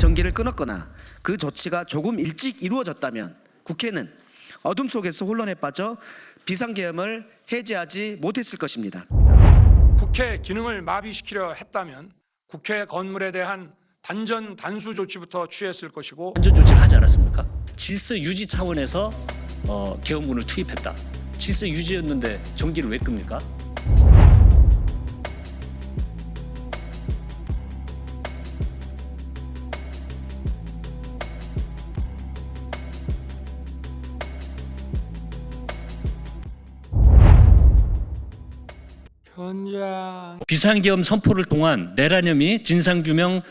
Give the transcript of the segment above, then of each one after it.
전기를 끊었거나 그 조치가 조금 일찍 이루어졌다면 국회는 어둠 속에서 혼란에 빠져 비상계엄을 해제하지 못했을 것입니다. 국회 기능을 마비시키려 했다면 국회 건물에 대한 단전 단수 조치부터 취했을 것이고, 단전 조치를 하지 않았습니까? 질서 유지 차원에서 계엄군을 투입했다. 질서 유지였는데 전기를 왜 끕니까? 비상계엄 선포를 통한 내란혐의 진상규명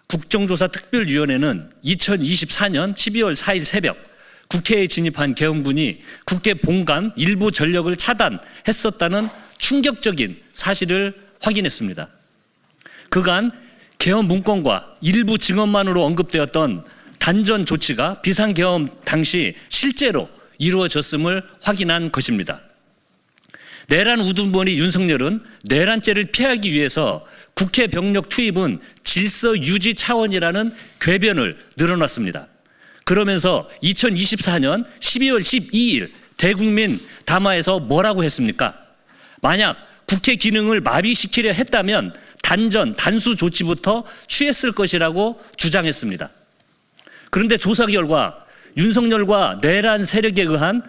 국정조사 특별위원회는 2024년 12월 4일 새벽 국회에 진입한 계엄군이 국회 본관 일부 전력을 차단했었다는 충격적인 사실을 확인했습니다. 그간 계엄 문건과 일부 증언만으로 언급되었던 단전 조치가 비상계엄 당시 실제로 이루어졌음을 확인한 것입니다. 내란 우두머리 윤석열은 내란죄를 피하기 위해서 국회 병력 투입은 질서 유지 차원이라는 궤변을 늘어놨습니다. 그러면서 2024년 12월 12일 대국민 담화에서 뭐라고 했습니까? 만약 국회 기능을 마비시키려 했다면 단전, 단수 조치부터 취했을 것이라고 주장했습니다. 그런데 조사 결과 윤석열과 내란 세력에 의한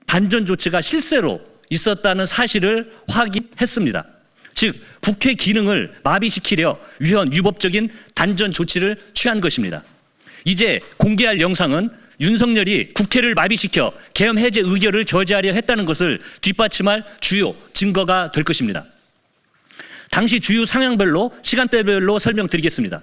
단전 조치가 실제로 있었다는 사실을 확인했습니다. 즉 국회 기능을 마비시키려 위헌 위법적인 단전 조치를 취한 것입니다. 이제 공개할 영상은 윤석열이 국회를 마비시켜 계엄 해제 의결을 저지하려 했다는 것을 뒷받침할 주요 증거가 될 것입니다. 당시 주요 상황별로 시간대별로 설명드리겠습니다.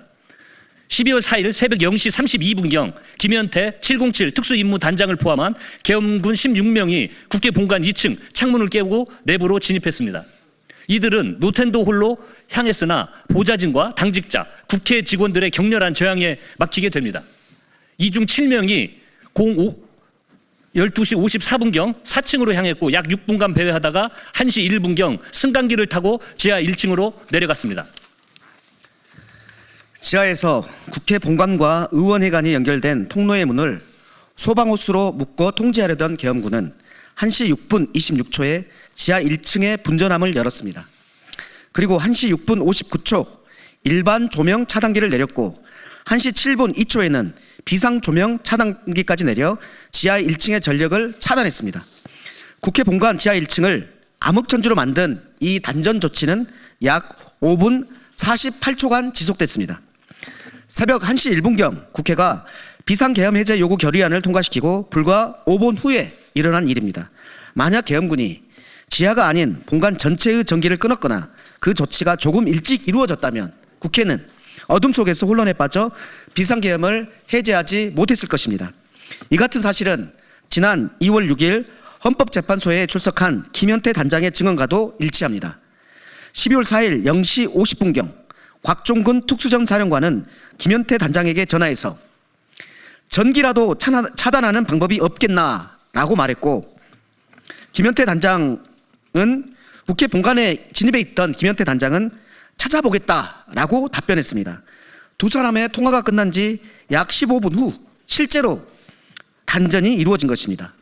12월 4일 새벽 0시 32분경 김현태 707 특수임무단장을 포함한 계엄군 16명이 국회 본관 2층 창문을 깨고 내부로 진입했습니다. 이들은 노텐도 홀로 향했으나 보좌진과 당직자, 국회 직원들의 격렬한 저항에 막히게 됩니다. 이 중 7명이 12시 54분경 4층으로 향했고 약 6분간 배회하다가 1시 1분경 승강기를 타고 지하 1층으로 내려갔습니다. 지하에서 국회 본관과 의원회관이 연결된 통로의 문을 소방호스로 묶어 통제하려던 계엄군은 1시 6분 26초에 지하 1층의 분전함을 열었습니다. 그리고 1시 6분 59초 일반 조명 차단기를 내렸고 1시 7분 2초에는 비상 조명 차단기까지 내려 지하 1층의 전력을 차단했습니다. 국회 본관 지하 1층을 암흑천지로 만든 이 단전 조치는 약 5분 48초간 지속됐습니다. 새벽 1시 1분경 국회가 비상계엄 해제 요구 결의안을 통과시키고 불과 5분 후에 일어난 일입니다. 만약 계엄군이 지하가 아닌 본관 전체의 전기를 끊었거나 그 조치가 조금 일찍 이루어졌다면 국회는 어둠 속에서 혼란에 빠져 비상계엄을 해제하지 못했을 것입니다. 이 같은 사실은 지난 2월 6일 헌법재판소에 출석한 김현태 단장의 증언과도 일치합니다. 12월 4일 0시 50분경 곽종근 특수전 사령관은 김현태 단장에게 전화해서 전기라도 차단하는 방법이 없겠나라고 말했고, 김현태 단장은 국회 본관에 진입해 있던 김현태 단장은 찾아보겠다라고 답변했습니다. 두 사람의 통화가 끝난 지 약 15분 후 실제로 단전이 이루어진 것입니다.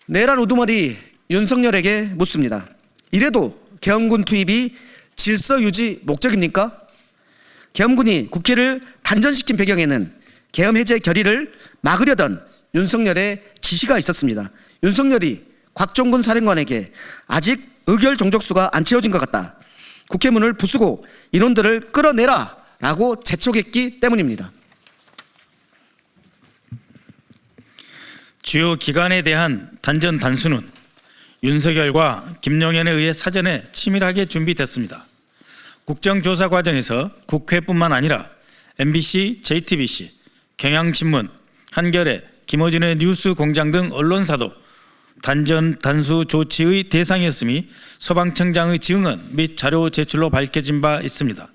내란 우두머리 윤석열에게 묻습니다. 이래도 계엄군 투입이 질서 유지 목적입니까? 계엄군이 국회를 단전시킨 배경에는 계엄 해제 결의를 막으려던 윤석열의 지시가 있었습니다. 윤석열이 곽종근 사령관에게 아직 의결 종족수가 안 채워진 것 같다, 국회 문을 부수고 인원들을 끌어내라 라고 재촉했기 때문입니다. 주요 기관에 대한 단전 단수는 윤석열과 김용현에 의해 사전에 치밀하게 준비됐습니다. 국정조사 과정에서 국회뿐만 아니라 MBC, JTBC, 경향신문, 한겨레, 김어준의 뉴스공장 등 언론사도 단전 단수 조치의 대상이었음이 서방청장의 증언 및 자료 제출로 밝혀진 바 있습니다.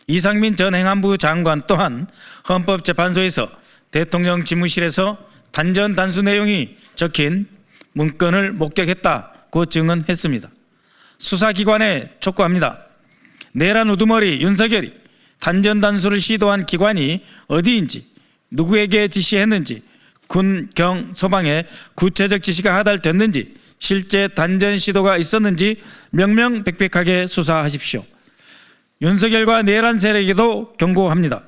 이상민 전 행안부 장관 또한 헌법재판소에서 대통령 집무실에서 단전 단수 내용이 적힌 문건을 목격했다고 증언했습니다. 수사기관에 촉구합니다. 내란 우두머리 윤석열이 단전 단수를 시도한 기관이 어디인지, 누구에게 지시했는지, 군, 경, 소방에 구체적 지시가 하달됐는지, 실제 단전 시도가 있었는지 명명백백하게 수사하십시오. 윤석열과 내란 세력에도 경고합니다.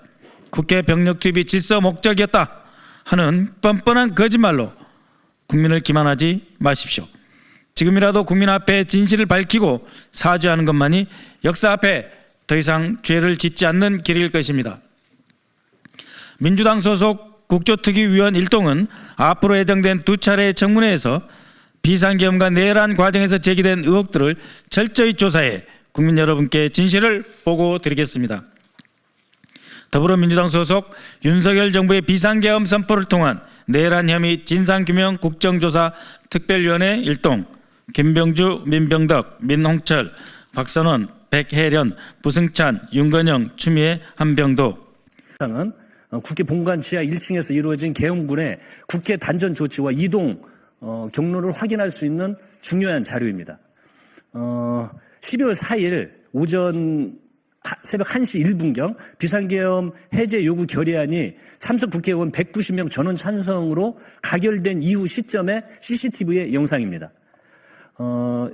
국회 병력 투입이 질서 목적이었다 하는 뻔뻔한 거짓말로 국민을 기만하지 마십시오. 지금이라도 국민 앞에 진실을 밝히고 사죄하는 것만이 역사 앞에 더 이상 죄를 짓지 않는 길일 것입니다. 민주당 소속 국조특위위원 일동은 앞으로 예정된 2차례 청문회에서 비상계엄과 내란 과정에서 제기된 의혹들을 철저히 조사해 국민 여러분께 진실을 보고드리겠습니다. 더불어민주당 소속 윤석열 정부의 비상계엄 선포를 통한 내란 혐의 진상규명 국정조사 특별위원회 일동, 김병주, 민병덕, 민홍철, 박선원, 백혜련, 부승찬, 윤건영, 추미애, 한병도. 은 국회 본관 지하 1층에서 이루어진 계엄군의 국회 단전 조치와 이동 경로를 확인할 수 있는 중요한 자료입니다. 12월 4일 오전 새벽 1시 1분경 비상계엄 해제 요구 결의안이 참석 국회의원 190명 전원 찬성으로 가결된 이후 시점의 CCTV의 영상입니다.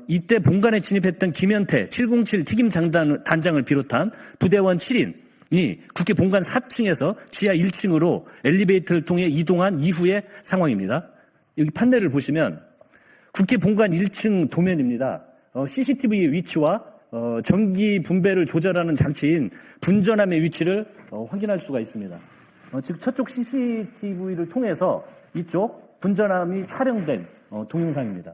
이때 본관에 진입했던 김현태 707 특임 단장을 비롯한 부대원 7인이 국회 본관 4층에서 지하 1층으로 엘리베이터를 통해 이동한 이후의 상황입니다. 여기 판넬을 보시면 국회 본관 1층 도면입니다. CCTV의 위치와 전기 분배를 조절하는 장치인 분전함의 위치를 확인할 수가 있습니다. 즉 저쪽 CCTV를 통해서 이쪽 분전함이 촬영된 동영상입니다.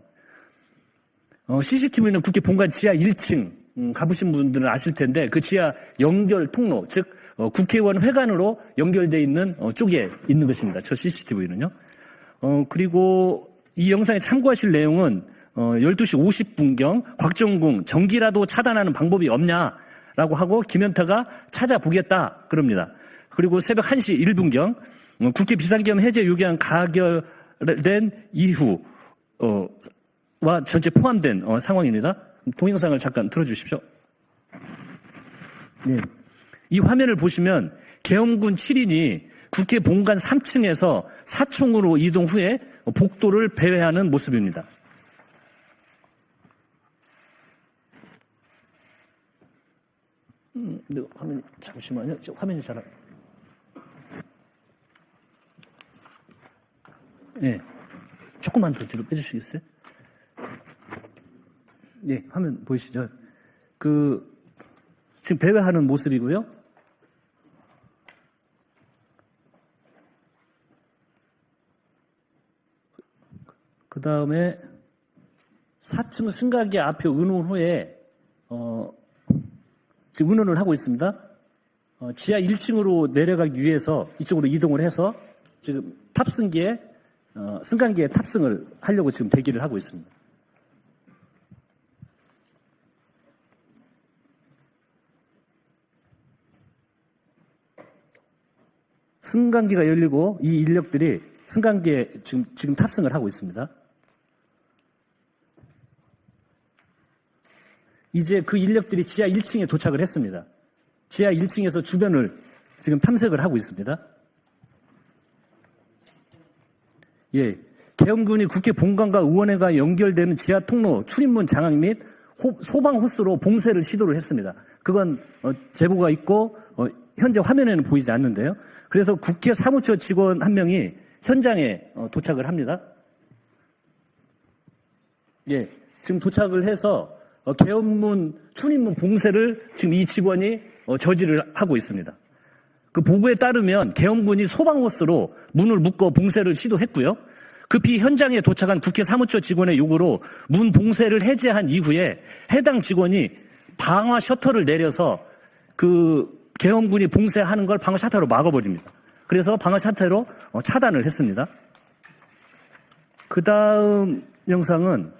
CCTV는 국회 본관 지하 1층 가보신 분들은 아실 텐데 그 지하 연결 통로, 즉 국회의원 회관으로 연결되어 있는 쪽에 있는 것입니다. 저 CCTV는요. 그리고 이 영상에 참고하실 내용은 12시 50분경 곽정궁 전기라도 차단하는 방법이 없냐라고 하고 김현태가 찾아보겠다 그럽니다. 그리고 새벽 1시 1분경 국회 비상계엄 해제 요구안 가결된 이후 와 전체 포함된 상황입니다. 동영상을 잠깐 틀어주십시오. 네. 이 화면을 보시면 계엄군 7인이 국회 본관 3층에서 사총으로 이동 후에 복도를 배회하는 모습입니다. 근데 화면이 잠시만요. 화면이 잘 네. 조금만 더 뒤로 빼주시겠어요? 네, 화면 보이시죠? 지금 배회하는 모습이고요. 그 다음에 4층 승강기 앞에 의논 후에, 지금 의논을 하고 있습니다. 지하 1층으로 내려가기 위해서 이쪽으로 이동을 해서 지금 승강기에 탑승을 하려고 지금 대기를 하고 있습니다. 승강기가 열리고 이 인력들이 승강기에 지금 탑승을 하고 있습니다. 이제 그 인력들이 지하 1층에 도착을 했습니다. 지하 1층에서 주변을 지금 탐색을 하고 있습니다. 예, 계엄군이 국회 본관과 의원회가 연결되는 지하 통로 출입문 장악 및 소방 호스로 봉쇄를 시도를 했습니다. 그건 제보가 있고 현재 화면에는 보이지 않는데요. 그래서 국회 사무처 직원 한 명이 현장에 도착을 합니다. 예, 지금 도착을 해서 계엄문 출입문 봉쇄를 지금 이 직원이 저지를 하고 있습니다. 그 보고에 따르면 계엄군이 소방호스로 문을 묶어 봉쇄를 시도했고요. 급히 현장에 도착한 국회 사무처 직원의 요구로 문 봉쇄를 해제한 이후에 해당 직원이 방화 셔터를 내려서 그 계엄군이 봉쇄하는 걸 방화 셔터로 막아버립니다. 그래서 방화 셔터로 차단을 했습니다. 그 다음 영상은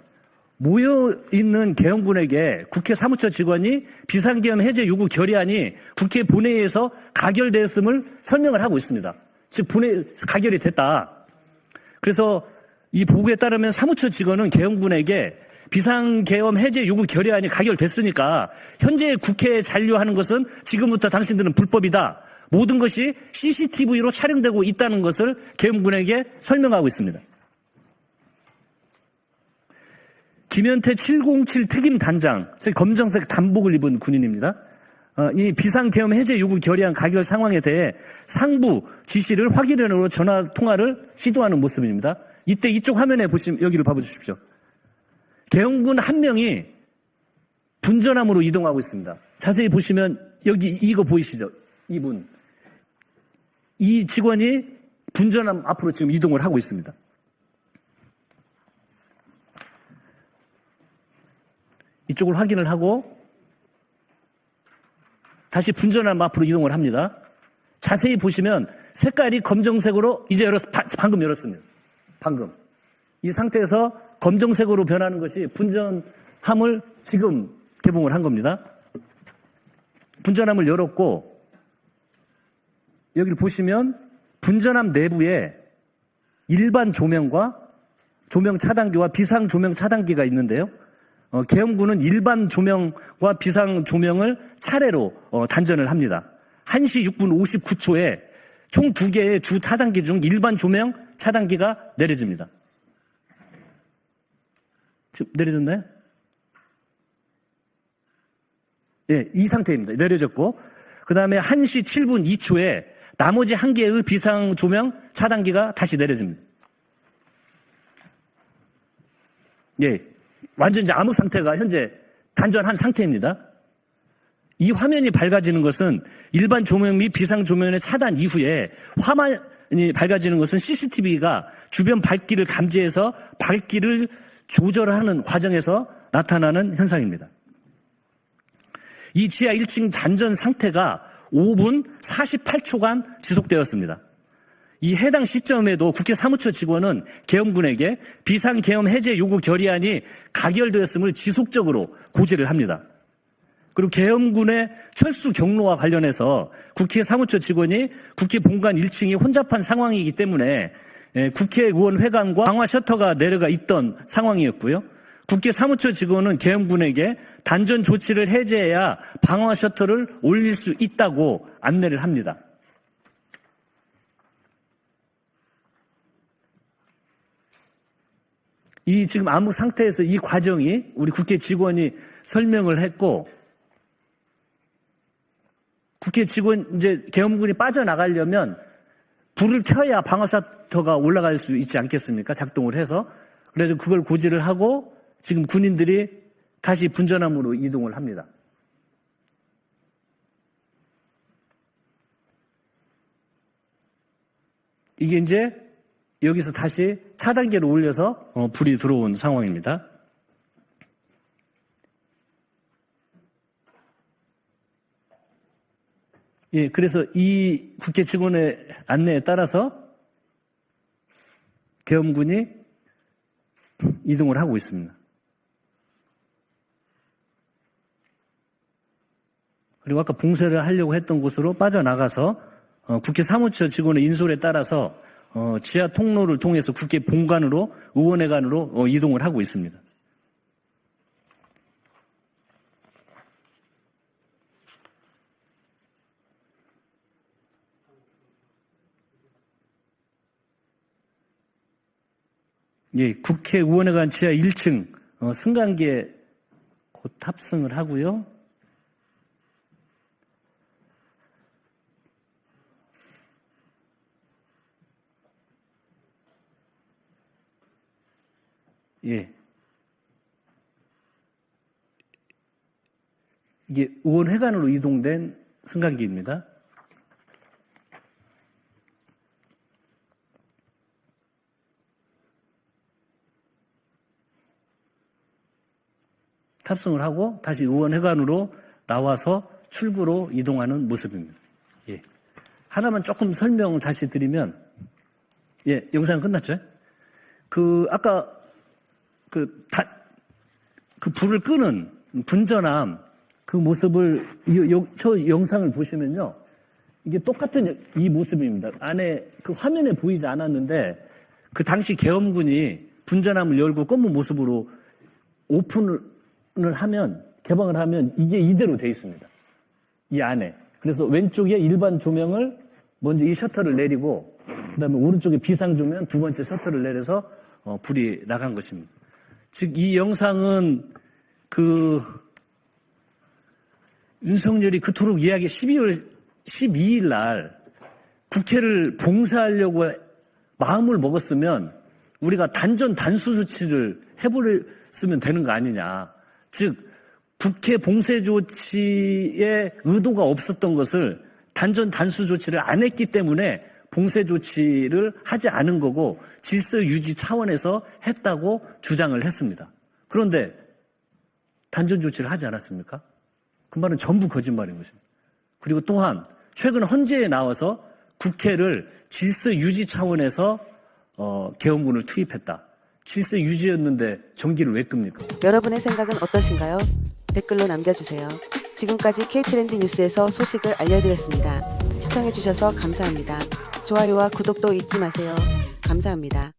모여있는 계엄군에게 국회 사무처 직원이 비상계엄 해제 요구 결의안이 국회 본회의에서 가결되었음을 설명을 하고 있습니다. 즉 가결이 됐다. 그래서 이 보고에 따르면 사무처 직원은 계엄군에게 비상계엄 해제 요구 결의안이 가결됐으니까 현재 국회에 잔류하는 것은 지금부터 당신들은 불법이다. 모든 것이 CCTV로 촬영되고 있다는 것을 계엄군에게 설명하고 있습니다. 김현태 707 특임단장, 검정색 단복을 입은 군인입니다. 이 비상계엄 해제 요구 결의안 가결 상황에 대해 상부 지시를 확인으로 전화 통화를 시도하는 모습입니다. 이때 이쪽 화면에 보시면 여기를 봐주십시오. 계엄군 한 명이 분전함으로 이동하고 있습니다. 자세히 보시면 여기 이거 보이시죠? 이분. 이 직원이 분전함 앞으로 지금 이동을 하고 있습니다. 이쪽을 확인을 하고 다시 분전함 앞으로 이동을 합니다. 자세히 보시면 색깔이 검정색으로 이제 방금 열었습니다. 방금. 이 상태에서 검정색으로 변하는 것이 분전함을 지금 개봉을 한 겁니다. 분전함을 열었고 여기를 보시면 분전함 내부에 일반 조명과 조명 차단기와 비상 조명 차단기가 있는데요. 계엄군은 일반 조명과 비상 조명을 차례로 단전을 합니다. 1시 6분 59초에 총 2개의 주 차단기 중 일반 조명 차단기가 내려집니다. 지금 내려졌나요? 예, 이 상태입니다. 내려졌고 그 다음에 1시 7분 2초에 나머지 1개의 비상 조명 차단기가 다시 내려집니다. 예, 완전 이제 암흑 상태가 현재 단전한 상태입니다. 이 화면이 밝아지는 것은 일반 조명 및 비상 조명의 차단 이후에 화면이 밝아지는 것은 CCTV가 주변 밝기를 감지해서 밝기를 조절하는 과정에서 나타나는 현상입니다. 이 지하 1층 단전 상태가 5분 48초간 지속되었습니다. 이 해당 시점에도 국회 사무처 직원은 계엄군에게 비상계엄 해제 요구 결의안이 가결되었음을 지속적으로 고지를 합니다. 그리고 계엄군의 철수 경로와 관련해서 국회 사무처 직원이 국회 본관 1층이 혼잡한 상황이기 때문에 국회의원 회관과 방화 셔터가 내려가 있던 상황이었고요. 국회 사무처 직원은 계엄군에게 단전 조치를 해제해야 방화 셔터를 올릴 수 있다고 안내를 합니다. 이 지금 암흑 상태에서 이 과정이 우리 국회 직원이 설명을 했고 국회 직원 이제 계엄군이 빠져나가려면 불을 켜야 방화 셔터가 올라갈 수 있지 않겠습니까? 작동을 해서. 그래서 그걸 고지를 하고 지금 군인들이 다시 분전함으로 이동을 합니다. 이게 이제 여기서 다시 차단기를 올려서 불이 들어온 상황입니다. 예, 그래서 이 국회 직원의 안내에 따라서 계엄군이 이동을 하고 있습니다. 그리고 아까 봉쇄를 하려고 했던 곳으로 빠져나가서 국회 사무처 직원의 인솔에 따라서 지하 통로를 통해서 국회 본관으로 의원회관으로 이동을 하고 있습니다. 예, 국회 의원회관 지하 1층 승강기에 곧 탑승을 하고요. 예. 이게 의원회관으로 이동된 승강기입니다. 탑승을 하고 다시 의원회관으로 나와서 출구로 이동하는 모습입니다. 예. 하나만 조금 설명을 다시 드리면, 예, 영상 끝났죠? 아까 그 불을 끄는 분전함 그 모습을 저 영상을 보시면요. 이게 똑같은 이 모습입니다. 안에 그 화면에 보이지 않았는데 그 당시 계엄군이 분전함을 열고 검은 모습으로 오픈을 하면, 개방을 하면 이게 이대로 돼 있습니다. 이 안에. 그래서 왼쪽에 일반 조명을 먼저 이 셔터를 내리고, 그 다음에 오른쪽에 비상 조명 두 번째 셔터를 내려서 불이 나간 것입니다. 즉, 이 영상은 윤석열이 그토록 12월 12일 날 국회를 봉쇄하려고 마음을 먹었으면 우리가 단전 단수 조치를 해버렸으면 되는 거 아니냐. 즉, 국회 봉쇄 조치에 의도가 없었던 것을 단전 단수 조치를 안 했기 때문에 봉쇄 조치를 하지 않은 거고 질서 유지 차원에서 했다고 주장을 했습니다. 그런데 단전 조치를 하지 않았습니까? 그 말은 전부 거짓말인 것입니다. 그리고 또한 최근 헌재에 나와서 국회를 질서 유지 차원에서 계엄군을 투입했다. 질서 유지였는데 전기를 왜 끕니까? 여러분의 생각은 어떠신가요? 댓글로 남겨주세요. 지금까지 K트렌드 뉴스에서 소식을 알려드렸습니다. 시청해주셔서 감사합니다. 좋아요와 구독도 잊지 마세요. 감사합니다.